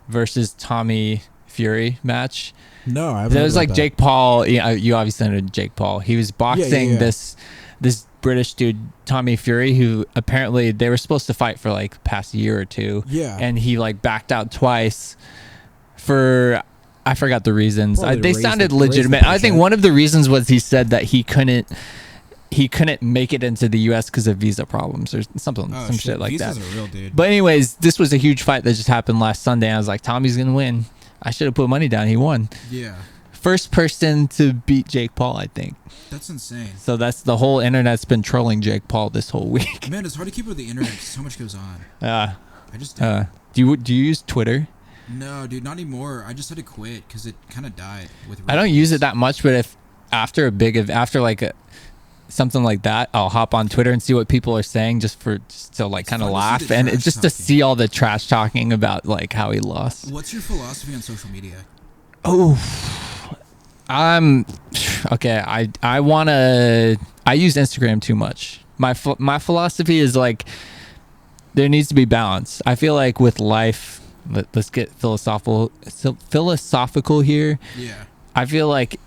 versus Tommy Fury match? No, I. It was like Jake Paul. You obviously know Jake Paul. He was boxing this British dude Tommy Fury, who apparently they were supposed to fight for like past year or two. Yeah, and he like backed out twice for. I forgot the reasons. They sounded legitimate. I think one of the reasons was he said that he couldn't make it into the U.S. because of visa problems or some shit like that. Visa's a real dude. But anyways, this was a huge fight that just happened last Sunday. I was like, Tommy's gonna win. I should have put money down. He won. Yeah. First person to beat Jake Paul, I think. That's insane. So that's the whole internet's been trolling Jake Paul this whole week. Man, it's hard to keep up with the internet. So much goes on. I just do you use Twitter? No, dude, not anymore. I just had to quit because it kind of died. I don't use it that much, but if after like something like that, I'll hop on Twitter and see what people are saying just to like kind of laugh and just to see all the trash talking about like how he lost. What's your philosophy on social media? Oh, okay. I use Instagram too much. My philosophy is like there needs to be balance. I feel like with life, let's get philosophical here. Yeah. I feel like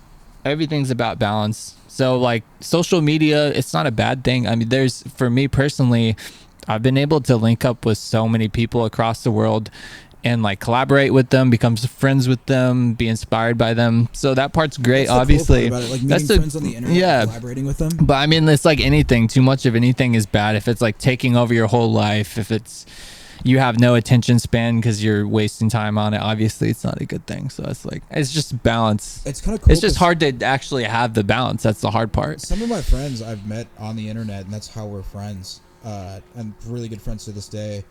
everything's about balance. So like social media, it's not a bad thing. I mean, for me personally, I've been able to link up with so many people across the world and like collaborate with them, become friends with them, be inspired by them. So that part's great. That's obviously, the cool part about it. Like meeting friends on the internet, yeah, collaborating with them. But I mean, it's like anything. Too much of anything is bad. If it's like taking over your whole life, if it's you have no attention span because you're wasting time on it, obviously it's not a good thing. So it's just balance. It's kind of cool. It's just hard to actually have the balance. That's the hard part. Some of my friends I've met on the internet, and that's how we're friends, and really good friends to this day.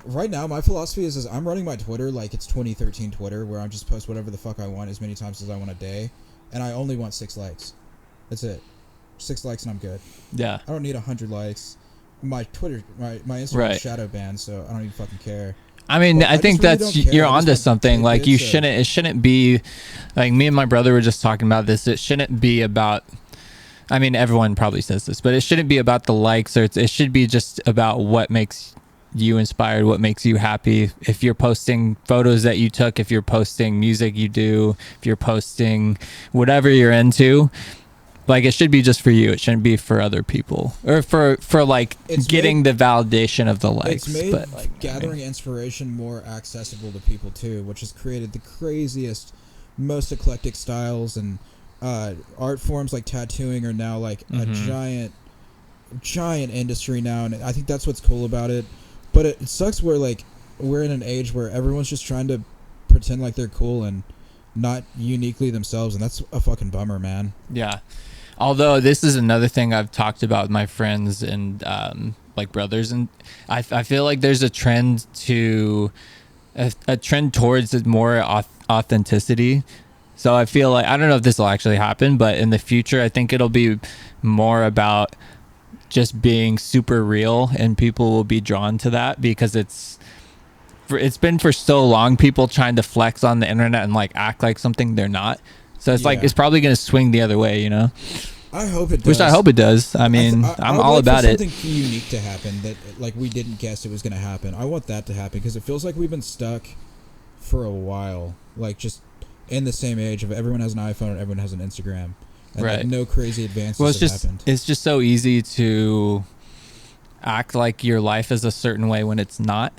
Right now, my philosophy is I'm running my Twitter like it's 2013 Twitter, where I just post whatever the fuck I want as many times as I want a day, and I only want 6 likes. That's it. 6 likes and I'm good. Yeah. I don't need 100 likes. My Twitter, my Instagram is shadow banned, so I don't even fucking care. I mean, But I think really that's don't care. you're I just onto want something. Like you tidbits, it shouldn't be like me and my brother were just talking about this. It shouldn't be about. I mean, everyone probably says this, but it shouldn't be about the likes, or it should be just about what makes you inspired, what makes you happy. If you're posting photos that you took, if you're posting music you do, if you're posting whatever you're into, like it should be just for you. It shouldn't be for other people or for like getting the validation of the likes. It's made but like, gathering inspiration more accessible to people too, which has created the craziest, most eclectic styles, and art forms like tattooing are now like a giant industry now, and I think that's what's cool about it. But it sucks where like we're in an age where everyone's just trying to pretend like they're cool and not uniquely themselves, and that's a fucking bummer, man. Yeah. Although this is another thing I've talked about with my friends and like brothers, and I feel like there's a trend towards more authenticity. So I feel like I don't know if this will actually happen, but in the future I think it'll be more about just being super real, and people will be drawn to that because it's been for so long people trying to flex on the internet and like act like something they're not. So it's like it's probably going to swing the other way, you know. I hope it does. Which I hope it does. I mean, I'm all about it. Something unique to happen that like we didn't guess it was going to happen. I want that to happen because it feels like we've been stuck for a while, like just in the same age of everyone has an iPhone and everyone has an Instagram. And right. Like no crazy advances happened. It's just so easy to act like your life is a certain way when it's not.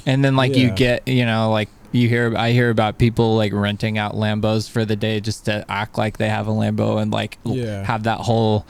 And then like you get, you know, like I hear about people like renting out Lambos for the day just to act like they have a Lambo and like have that whole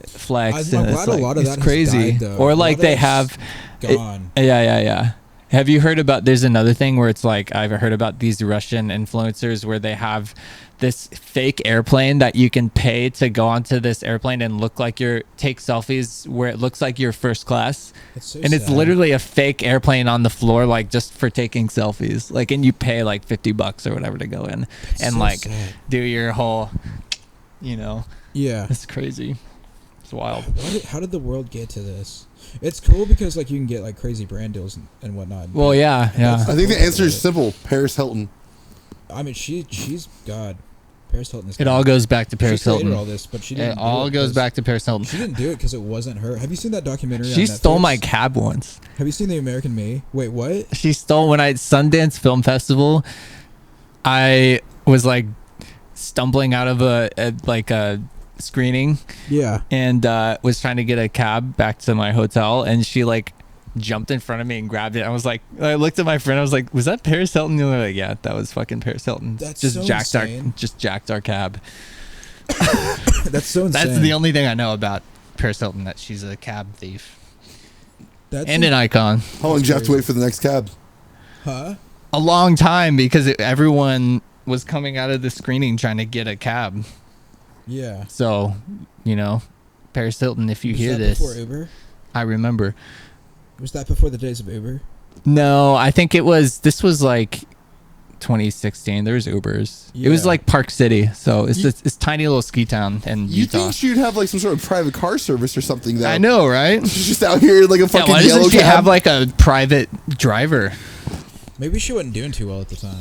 flex. I'm glad a lot of that crazy. Has died, though. Or like they have gone. Yeah. Have you heard about, there's another thing where it's like, I've heard about these Russian influencers where they have this fake airplane that you can pay to go onto this airplane and take selfies where it looks like you're first class. So and it's literally a fake airplane on the floor, like just for taking selfies. Like, and you pay like $50 or whatever to go in and so like do your whole, you know. Yeah. It's crazy. It's wild. How did the world get to this? It's cool because like you can get like crazy brand deals and whatnot. Well, yeah. I think the answer is simple. Paris Hilton. I mean, she's God. Paris Hilton is. It all goes back to Paris Hilton. She created all this, but she didn't. It all goes back to Paris Hilton. She didn't do it because it wasn't her. Have you seen that documentary? She stole my cab once. Have you seen The American Me? Wait, what? She stole when I Sundance Film Festival. I was like stumbling out of a screening. Yeah. And was trying to get a cab back to my hotel, and she like jumped in front of me and grabbed it. I looked at my friend. I was like, "Was that Paris Hilton?" And they're like, "Yeah, that was fucking Paris Hilton." That's just so insane. Jacked our cab. That's so insane. That's the only thing I know about Paris Hilton, that she's a cab thief. And an icon. How long did you have to wait for the next cab? Huh? A long time, because everyone was coming out of the screening trying to get a cab. Yeah. So, you know, Paris Hilton, if you hear this, before Uber? I remember. Was that before the days of Uber? No, I think this was like 2016. There was Ubers. It was Yeah. like Park City, so it's this tiny little ski town in You Utah. think she'd have like some sort of private car service or something? Though I know, right? she's just out here like a Yeah, fucking why yellow doesn't she cab. have like a private driver? Maybe she wasn't doing too well at the time.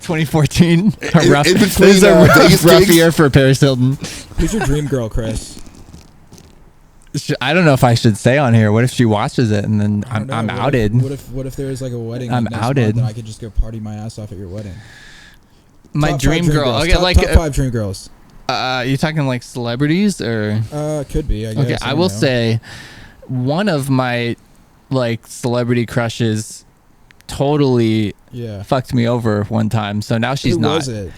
2014. In between, This is a Vegas rough gigs? year for Paris Hilton. Who's your dream girl, Chris? I don't know if I should say on here. What if she watches it and then I don't know. I'm What outed? What if there was like a wedding? I'm next outed. Month and I could just go party my ass off at your wedding. My Top dream 5 girl. girls. Okay, top, like top 5 dream girls. you talking like celebrities or? Could be. I guess. Okay, I don't will know. say one of my like celebrity crushes totally Yeah. fucked me over one time. So now she's Who not. was it?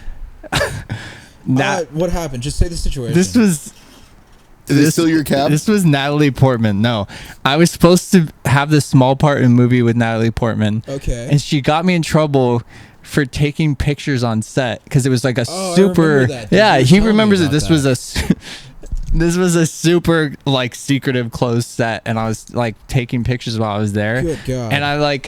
What happened? Just say the situation. This was. Is it still your cab? This was Natalie Portman. No, I was supposed to have this small part in a movie with Natalie Portman. Okay. And she got me in trouble for taking pictures on set because it was like a Oh, I super. remember that. You Yeah, were he telling me remembers it. about This that. was this was a super like secretive closed set, and I was like taking pictures while I was there. Good God. And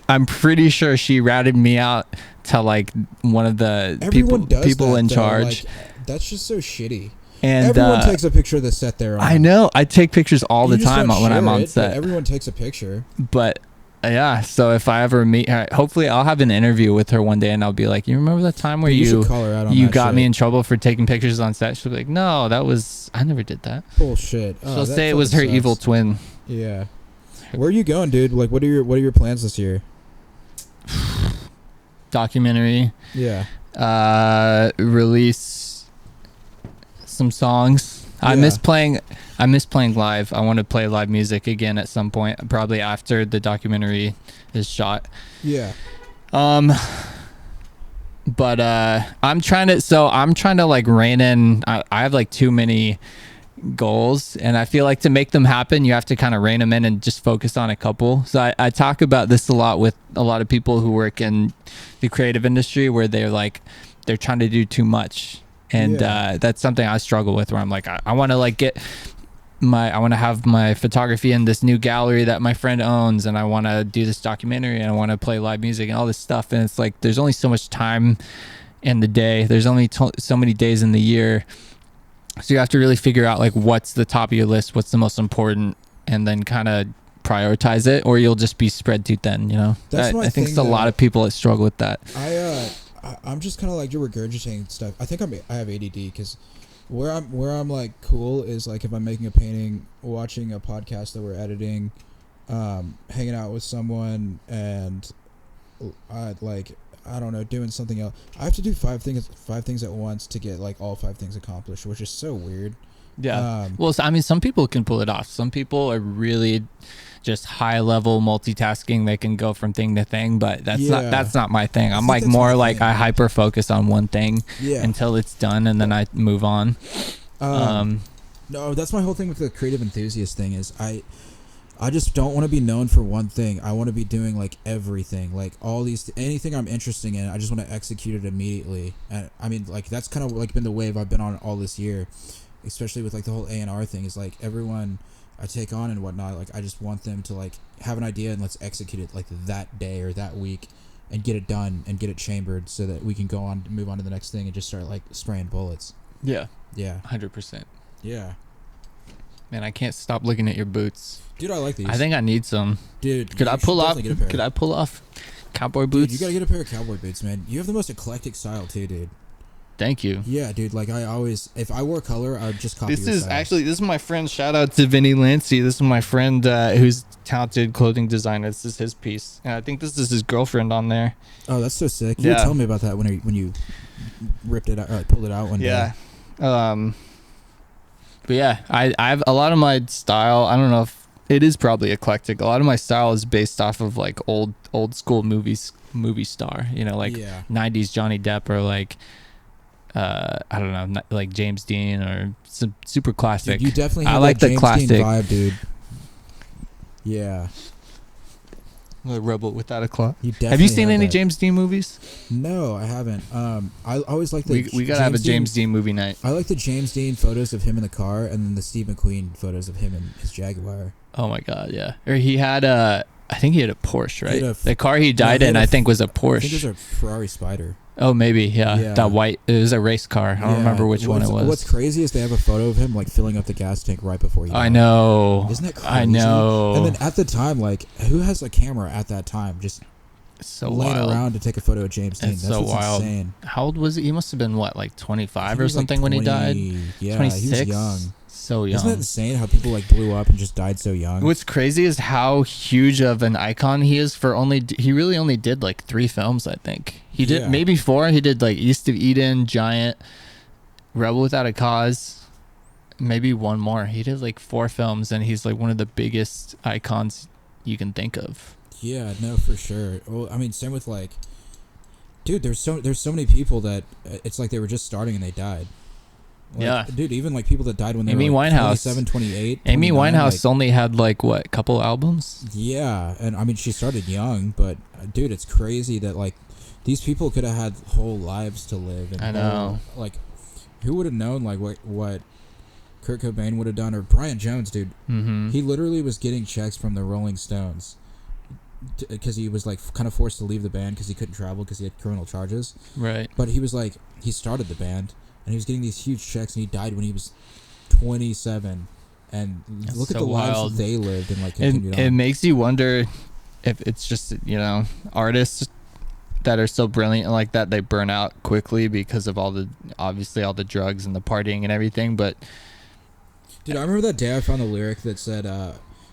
I'm pretty sure she routed me out to like one of the Everyone does people that, in though. charge. Like, that's just so shitty. And Everyone takes a picture of the set they're on. I know. I take pictures all You the just time don't when I'm share on it, but set. Everyone takes a picture. But yeah, so if I ever meet her, hopefully I'll have an interview with her one day, and I'll be like, "You remember that time where Dude, you should call her out on you that got me shit. in trouble for taking pictures on set?" She'll be like, "No, I never did that." Bullshit. Oh, She'll that say it was her fucking evil sucks. twin. Yeah. Where are you going, dude? Like, what are your plans this year? Documentary, Yeah. release some songs. I Yeah. miss playing live. I want to play live music again at some point, probably after the documentary is shot. Yeah. But I'm trying to like rein in. I have like too many goals, and I feel like to make them happen you have to kind of rein them in and just focus on a couple. So I talk about this a lot with a lot of people who work in the creative industry, where they're trying to do too much, and that's something I struggle with, where I'm like, I want to like I want to have my photography in this new gallery that my friend owns, and I want to do this documentary, and I want to play live music and all this stuff. And it's like, there's only so much time in the day. There's only so many days in the year. So you have to really figure out like what's the top of your list, what's the most important, and then kind of prioritize it, or you'll just be spread too thin, you know? That's my I think thing, it's a lot though. of people that struggle with that. I'm just kind of like you're regurgitating stuff. I think I have ADD because where I'm like cool is like if I'm making a painting, watching a podcast that we're editing, hanging out with someone, and I don't know, doing something else. I have to do five things at once to get like all 5 things accomplished, which is so weird. Yeah. Well, I mean, some people can pull it off. Some people are really just high level multitasking. They can go from thing to thing, but that's not my thing. I'm think like that's more my like thing. I hyper focus on one thing Yeah. until it's done, and then I move on. No, that's my whole thing with the creative enthusiast thing is I just don't want to be known for one thing. I want to be doing like everything, like anything I'm interested in. I just want to execute it immediately. And I mean, like that's kind of like been the wave I've been on all this year, especially with like the whole A&R thing. Is like everyone I take on and whatnot. Like I just want them to like have an idea and let's execute it like that day or that week, and get it done and get it chambered so that we can go on, move on to the next thing, and just start like spraying bullets. Yeah. Yeah. 100%. Yeah. Man, I can't stop looking at your boots. Dude, I like these. I think I need some. Dude, Could you I pull should off? definitely get a pair. Could I pull off cowboy Dude, boots? you gotta get a pair of cowboy boots, man. You have the most eclectic style too, dude. Thank you. Yeah, dude. Like I always, if I wore color, I would just copy. This your is style. actually, this is my friend. Shout out to Vinny Lancy. This is my friend who's talented clothing designer. This is his piece, and I think this is his girlfriend on there. Oh, that's so sick. You were Yeah. telling me about that when you ripped it out, or like pulled it out one Yeah. day. But yeah, I have a lot of my style. I don't know if it is probably eclectic. A lot of my style is based off of like old school movie star. You know, like Yeah. 90s Johnny Depp, or like I don't know, like James Dean, or some super classic. Dude, you definitely I have like that the James classic Dean vibe, dude. Yeah. A rebel without a claw. You definitely Have you seen any that. James Dean movies? No, I haven't. I always like the. We gotta have a James Dean movie night. I like the James Dean photos of him in the car, and then the Steve McQueen photos of him in his Jaguar. Oh my god, yeah. Or he had I think he had a Porsche, He had right? a- The car he died he had in, a I think, was a I Porsche. think it was a Ferrari Spider. Oh, maybe, yeah. Yeah. That white. It was a race car. I don't remember which one it was. What's crazy is they have a photo of him like filling up the gas tank right before he died. I know. Isn't that crazy? I know. And then at the time, like, who has a camera at that time just It's so laying wild. around to take a photo of James Dean? It's That's so what's wild. insane. How old was he? He must have been, what, like I 25 think or he was, like, something when he died? 20 Yeah, 26? he was young. So young. Isn't that insane how people like blew up and just died so young? What's crazy is how huge of an icon he is for he really only did like 3 films, I think. He did Yeah. maybe 4. He did like East of Eden, Giant, Rebel Without a Cause, maybe one more. He did like 4 films, and he's like one of the biggest icons you can think of. Yeah, no, for sure. Well, I mean, same with like, dude. There's so many people that it's like they were just starting and they died. Like, Yeah. dude. Even like people that died when they Amy were like Winehouse. 27, 28. Amy 29, Winehouse like, only had like what, couple albums? yeah, and I mean she started young, but dude, it's crazy that like these people could have had whole lives to live. And I know. like, who would have known like what Kurt Cobain would have done, or Brian Jones, dude? Mm-hmm. He literally was getting checks from the Rolling Stones because he was like kind of forced to leave the band because he couldn't travel because he had criminal charges. Right. But he was like, he started the band and he was getting these huge checks, and he died when he was 27. And That's look at so the wild. lives they lived and like continued It on. makes you wonder if it's just, artists that are so brilliant like that, they burn out quickly because of all the drugs and the partying and everything. But Dude, I remember that day I found the lyric that said,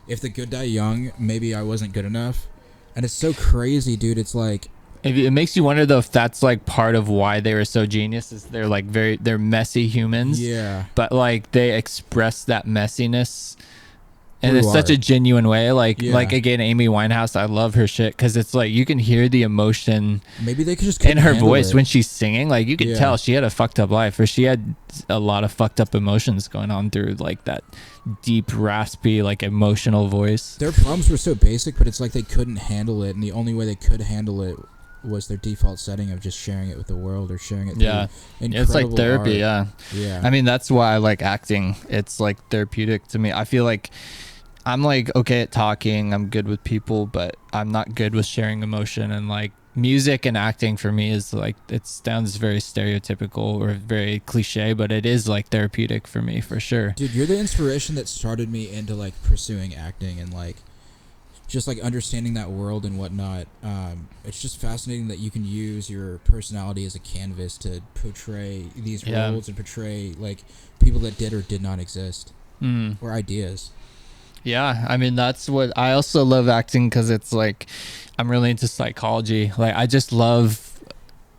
if the good die young, maybe I wasn't good enough. And it's so crazy, dude. It's like, it makes you wonder though if that's like part of why they were so genius, is they're like they're messy humans. yeah. But like they express that messiness in Through such a art. genuine way. Like Yeah. like again, Amy Winehouse, I love her shit because it's like you can hear the emotion Maybe they could just in couldn't her handle voice it. when she's singing. Like you can Yeah. tell she had a fucked up life, or she had a lot of fucked up emotions going on through like that deep, raspy, like emotional voice. Their problems were so basic, but it's like they couldn't handle it, and the only way they could handle it was their default setting of just sharing it with the world or sharing it. Yeah. through It's like incredible therapy. art. Yeah. Yeah. I mean, that's why I like acting. It's like therapeutic to me. I feel like I'm like okay at talking. I'm good with people, but I'm not good with sharing emotion. And like music and acting for me is like, it sounds very stereotypical or very cliche, but it is like therapeutic for me for sure. Dude, you're the inspiration that started me into like pursuing acting and like just like understanding that world and whatnot. It's just fascinating that you can use your personality as a canvas to portray these Yeah. roles and portray like people that did or did not exist Mm. or ideas. Yeah, I mean that's what I also love acting, because it's like I'm really into psychology. Like I just love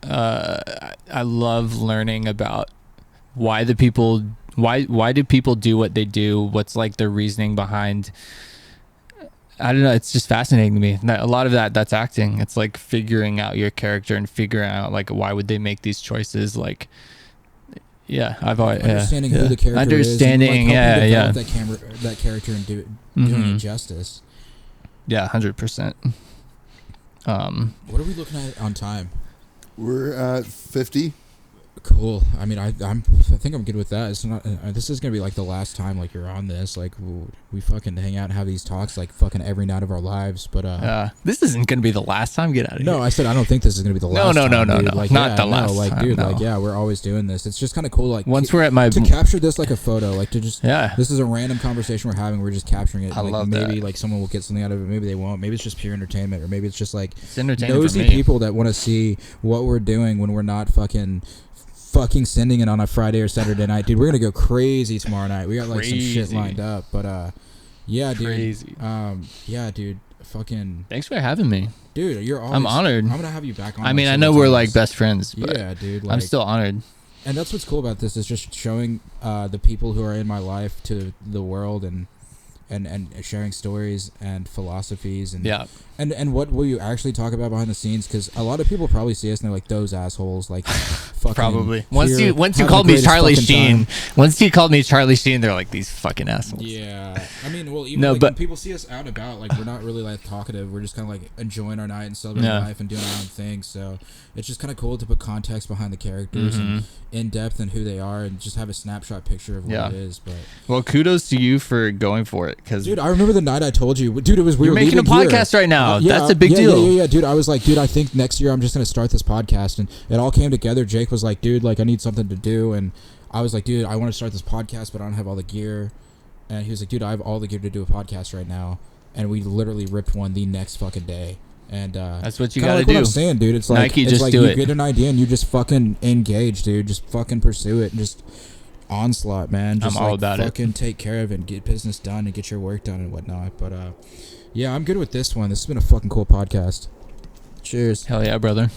I love learning about why do people do what they do, what's like their reasoning behind. I don't know, it's just fascinating to me. A lot of that's acting. It's like figuring out your character and figuring out like why would they make these choices. Like yeah, I've always Understanding yeah. who the character Understanding, is. And, yeah. That character and doing it justice. Yeah, 100%. What are we looking at on time? We're at 50. Cool. I mean, I think I'm good with that. It's not. This is gonna be like the last time like you're on this. Like we fucking hang out and have these talks like fucking every night of our lives. But this isn't gonna be the last time. Get out of here. no, I said I don't think this is gonna be the No, last. no, time, no, dude. no. Like, Not yeah, the last Like, time, dude, no. like, yeah, we're always doing this. It's just kind of cool. Like Once we're at my to capture this like a photo, like to just yeah. This is a random conversation we're having. We're just capturing it. I like, love maybe that. like someone will get something out of it. Maybe they won't. Maybe it's just pure entertainment, or maybe it's just like It's entertaining nosy for me. people that want to see what we're doing when we're not fucking sending it on a Friday or Saturday night. Dude, we're gonna go crazy tomorrow night. We got like some shit Crazy. lined up. But yeah, dude. Crazy. Yeah, dude. Fucking Thanks for having me. dude, you're always, I'm honored. I'm gonna have you back on. I mean, like, I know several we're like times. best friends, but Yeah, dude. Like, I'm still honored. and that's what's cool about this is just showing the people who are in my life to the world and sharing stories and philosophies and Yeah. and what will you actually talk about behind the scenes, because a lot of people probably see us and they're like, those assholes, like fucking Probably. here, Once you having called the me greatest Charlie fucking Sheen, time. once you called me Charlie Sheen, they're like these fucking assholes. Yeah, I mean, well, even No, like, but- when people see us out and about, like we're not really like talkative. We're just kind of like enjoying our night and celebrating Yeah. life and doing our own thing. So it's just kind of cool to put context behind the characters Mm-hmm. and in depth and who they are, and just have a snapshot picture of what Yeah. it is. But Well, kudos to you for going for it. because dude, I remember the night I told you, dude. It was we you're were making a leaving podcast gear. right now. Yeah, That's a big yeah, deal. Yeah, dude. I was like, dude, I think next year I'm just gonna start this podcast, and it all came together. Jake was like, dude, like I need something to do, and I was like, dude, I want to start this podcast, but I don't have all the gear. And he was like, dude, I have all the gear to do a podcast right now, and we literally ripped one the next fucking day. And that's what you gotta like do. what I'm saying, dude, it's like Nike, it's just like do you it. get an idea and you just fucking engage, dude. Just fucking pursue it and just onslaught, man. Just I'm all like about it. fucking take care of it and get business done and get your work done and whatnot. But yeah, I'm good with this one. This has been a fucking cool podcast. Cheers. Hell yeah, brother.